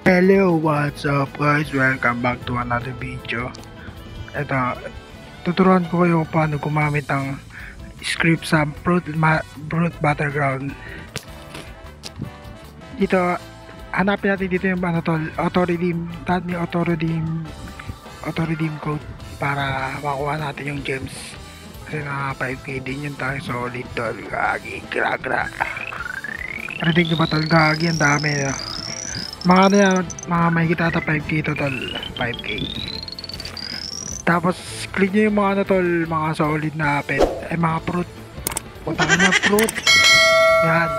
Hello, what's up guys? Welcome back to another video. Ito, tuturuan ko kayo paano gumamit ng script sa Brute Battleground. Dito, hanapin natin dito yung auto-redeem. Tag may auto-redeem code para makuha natin yung gems. Kasi na 5k din yun tayo. Solid tol, gagi, gra. Redeem ko ba tol, gagi, ang dami na. Mga ano yan, mga may kitata 5k total, 5k. Tapos click nyo yung mga ano tol, mga solid na pet, mga fruit. Punta ka na fruit. Yan.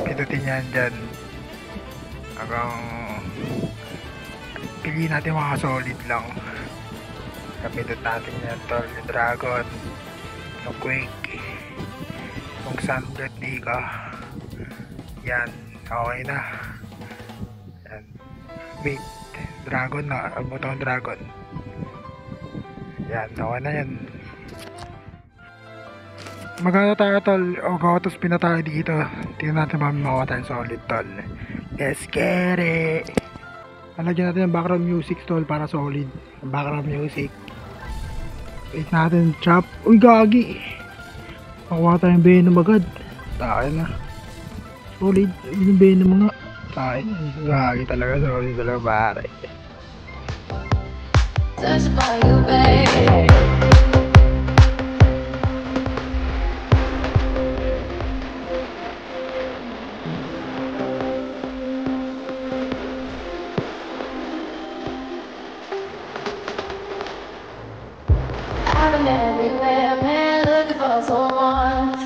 Pindutin yan dyan. Hanggang piliin natin mga solid lang. Kapindot natin yan tol, yung dragon, yung quake, yung sunbird nika. Yan. Okay na. Yan. Wait. Dragon na. Ang butong dragon. Yan. Okay na yan. Magano tayo tol. O gawatos pinatayo dito. Tingnan natin makuha tayo solid tol. Let's get it. Alagyan natin yung background music tol para solid. Background music. Wait natin. Chop. Uy gagi. Makuha tayong Venom agad. Tayo na. Solid, yung Venom mga tayo, gagi talaga, solid talaga pare. Touch by you, babe. I've been everywhere, man, looking for someone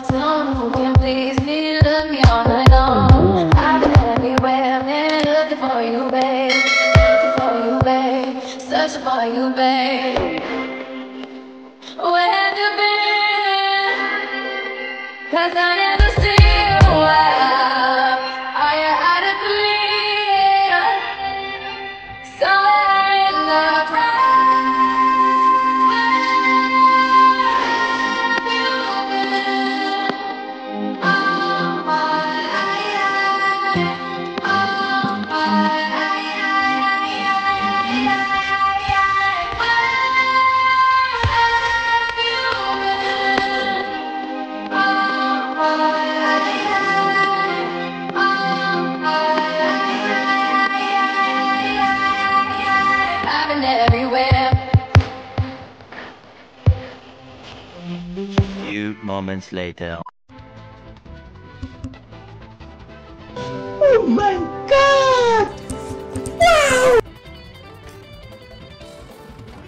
who can please me, look me all night long. I've been everywhere, man, looking for you, babe. Looking for you, babe. Searching for you, babe. Where have you been? 'Cause I never see you out. Are you out of clear? Somewhere in the crowd. Few moments later. Oh my god! Wow!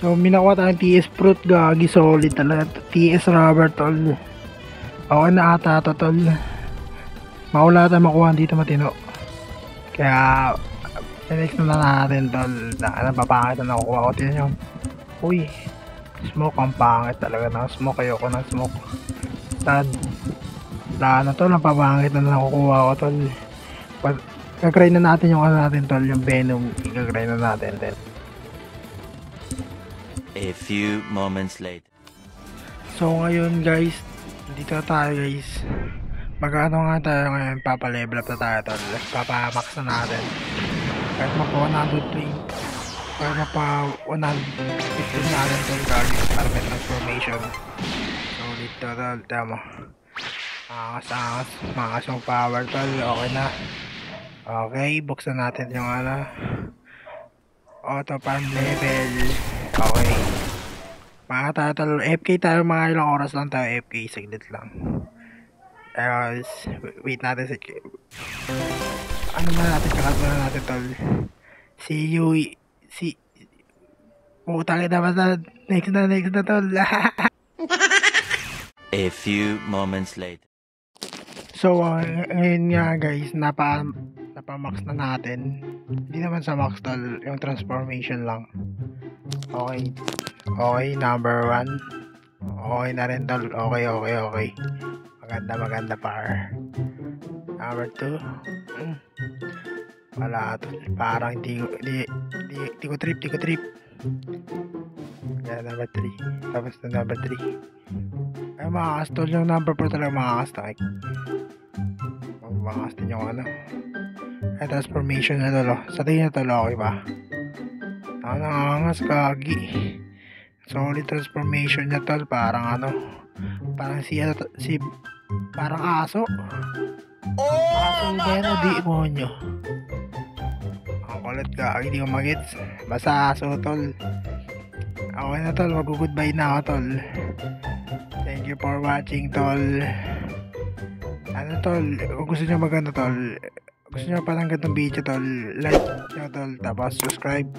So minakuha tayong TS fruit, gagi solid talaga. TS rubber tol. Okay na ata to tol. Maula tayo makuha dito matino. Kaya next na natin tol. Napapangit na nakukuha ko. Tignan nyo. Uy, smoke, ang pangit talaga ng smoke. Ayoko ng smoke. Sad. Wala na tol, napapangit na nakukuha ko tol. Gagray na natin yung ano natin tol, yung Venom. Gagray na natin tol. A few moments later. So ngayon guys, dito tayo guys. Magano nga tayo ngayon, papalevel up na tayo tol. Papamax na natin. Kahit mapa 120, kahit mapa 115 natin tol guys, para may transformation. So dito tol, tama. Angas yung power tol, okay na. Okay, buksan natin yung ano, auto farm level. Okay. Mga tatal, FK tayo, mga ilang oras lang tayo FK, saglit lang. Wait natin si ano na natin, kakat na natin tol. Utang ina basta, next na tol. A few moments later. So ngayon nga guys, napamax na natin. Hindi naman sa max tol, yung transformation lang. Okay. Okay, number 1. Okay na rin tol. Okay. Maganda par. Number 2. Wala tol. Parang di ko trip. Yan, number 3. Tapos na number 3. Ay, makakas tol. Yung number 4 talaga makakas na. Makakas din yung ano. Ay, transformation na tol. Sa tingin na tol, okay ba? Nangangas kagi. Solid transformation niya tol. Parang ano. Parang parang aso. Aso ba yan o demonyo? Ang kulit ka. Hindi ko magets. Basta aso tol. Okay na tol. Mag-goodbye na ako tol. Thank you for watching tol. Ano tol? Kung gusto nyo maganda tol. Gusto nyo parang ganitong video tol. Like nyo tol. Tapos subscribe.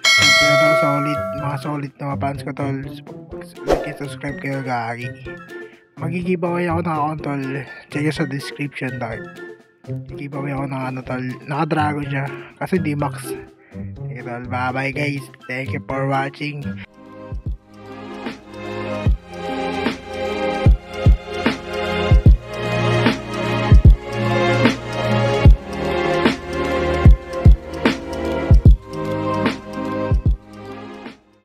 Subscribe tol. Solid. Mga solid na mga fans ko tol. Like and subscribe kayo gagi. Mag-giveaway ako ng account tol. Check nyo sa description tol. Giveaway ako ng ano tol. Naka-dragon siya. Kasi D-Max. Sige tol. Bye bye guys. Thank you for watching.